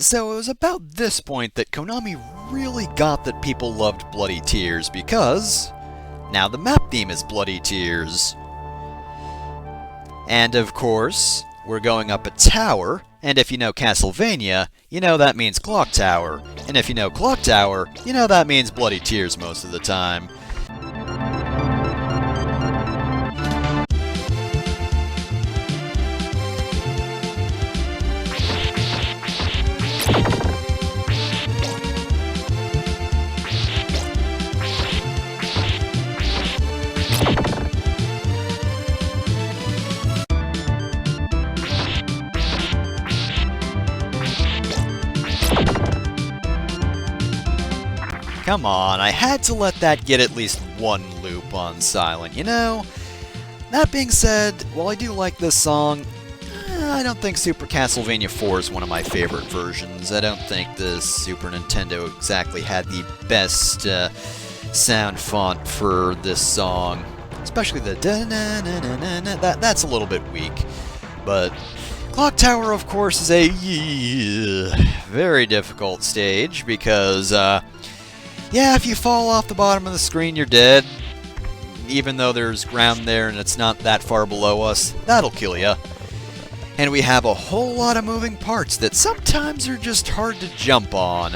So it was about this point that Konami really got that people loved Bloody Tears because now the map theme is Bloody Tears. And of course, we're going up a tower, and if you know Castlevania, you know that means Clock Tower. And if you know Clock Tower, you know that means Bloody Tears most of the time. Come on, I had to let that get at least one loop on silent, you know? That being said, while I do like this song, I don't think Super Castlevania 4 is one of my favorite versions. I don't think the Super Nintendo exactly had the best sound font for this song. Especially the da-na-na-na-na-na, that's a little bit weak. But Clock Tower, of course, is a very difficult stage because, yeah, if you fall off the bottom of the screen, you're dead. Even though there's ground there and it's not that far below us, that'll kill ya. And we have a whole lot of moving parts that sometimes are just hard to jump on.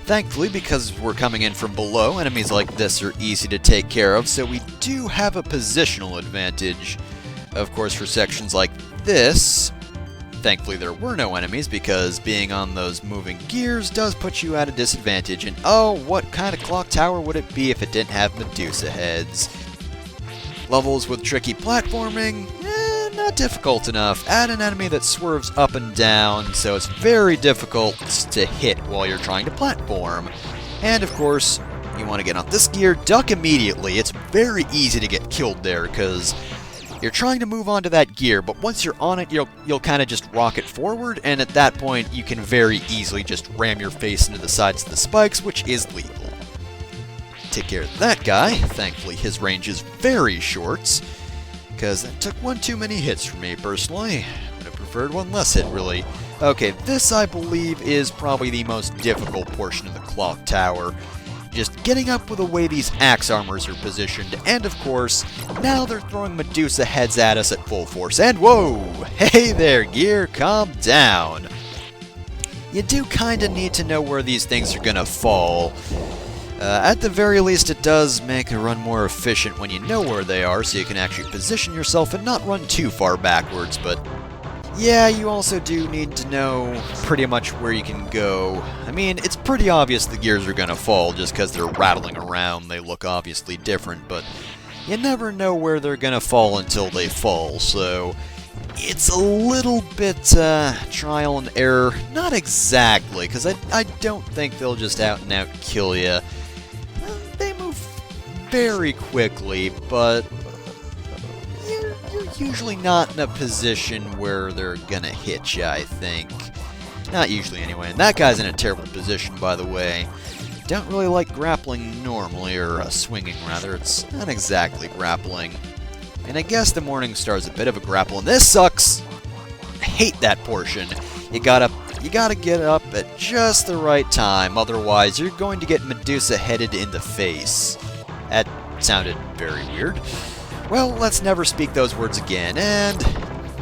Thankfully, because we're coming in from below, enemies like this are easy to take care of, so we do have a positional advantage. Of course, for sections like this, thankfully there were no enemies, because being on those moving gears does put you at a disadvantage, and oh, what kind of clock tower would it be if it didn't have Medusa heads? Levels with tricky platforming? Not difficult enough. Add an enemy that swerves up and down, so it's very difficult to hit while you're trying to platform. And of course, you want to get on this gear, duck immediately. It's very easy to get killed there, because you're trying to move onto that gear, but once you're on it, you'll kind of just rocket forward, and at that point, you can very easily just ram your face into the sides of the spikes, which is lethal. Take care of that guy. Thankfully, his range is very short, because that took one too many hits for me, personally. Would have preferred one less hit, really. Okay, this, I believe, is probably the most difficult portion of the clock tower. Just getting up with the way these axe armors are positioned, and of course, now they're throwing Medusa heads at us at full force, and whoa! Hey there, gear, calm down! You do kinda need to know where these things are gonna fall. At the very least, it does make the run more efficient when you know where they are, so you can actually position yourself and not run too far backwards, but yeah, you also do need to know pretty much where you can go. I mean, it's pretty obvious the gears are gonna fall just because they're rattling around. They look obviously different, but you never know where they're gonna fall until they fall, so it's a little bit trial and error. Not exactly, because I don't think they'll just out and out kill you. They move very quickly, but you're usually not in a position where they're gonna hit you, I think. Not usually, anyway. And that guy's in a terrible position, by the way. Don't really like grappling normally, or swinging, rather. It's not exactly grappling. And I guess the Morning Star's a bit of a grapple, and this sucks! I hate that portion. You gotta get up at just the right time, otherwise you're going to get Medusa headed in the face. That sounded very weird. Well, let's never speak those words again, and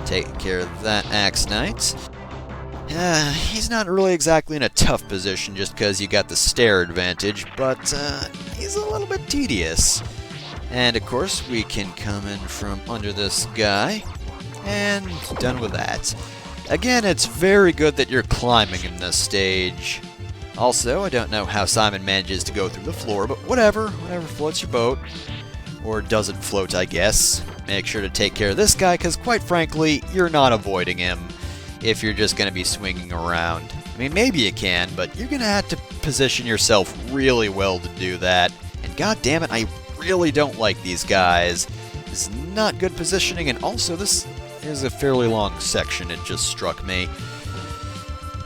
take care of that Axe Knight. He's not really exactly in a tough position just because you got the stair advantage, but he's a little bit tedious. And of course, we can come in from under this guy, and done with that. Again, it's very good that you're climbing in this stage. Also, I don't know how Simon manages to go through the floor, but whatever floats your boat. Or doesn't float, I guess. Make sure to take care of this guy, because quite frankly, you're not avoiding him if you're just going to be swinging around. I mean, maybe you can, but you're going to have to position yourself really well to do that. And god damn it, I really don't like these guys. This is not good positioning, and also this is a fairly long section, it just struck me.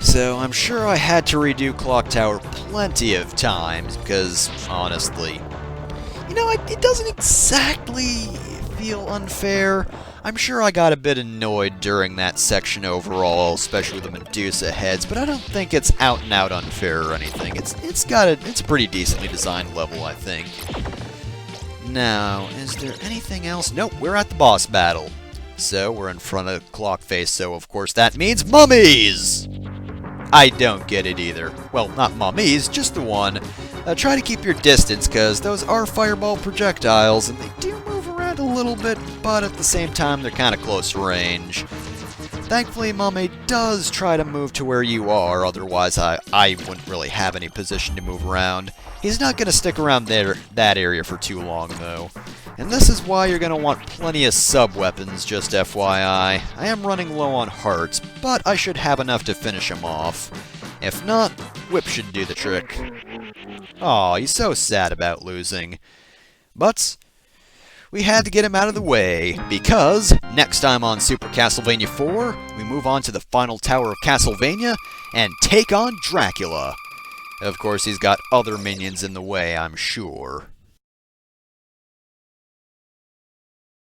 So I'm sure I had to redo Clock Tower plenty of times, because honestly, you know, it doesn't exactly feel unfair. I'm sure I got a bit annoyed during that section overall, especially with the Medusa heads, but I don't think it's out and out unfair or anything. It's a pretty decently designed level, I think. Now, is there anything else? Nope, we're at the boss battle. So, we're in front of Clockface, so of course that means mummies! I don't get it either. Well, not mummies, just the one. Try to keep your distance, because those are fireball projectiles, and they do move around a little bit, but at the same time, they're kind of close range. Thankfully, Mummy does try to move to where you are, otherwise I wouldn't really have any position to move around. He's not going to stick around that area for too long, though. And this is why you're going to want plenty of sub-weapons, just FYI. I am running low on hearts, but I should have enough to finish him off. If not, Whip should do the trick. Aw, he's so sad about losing. But we had to get him out of the way, because next time on Super Castlevania 4, we move on to the final tower of Castlevania and take on Dracula. Of course, he's got other minions in the way, I'm sure.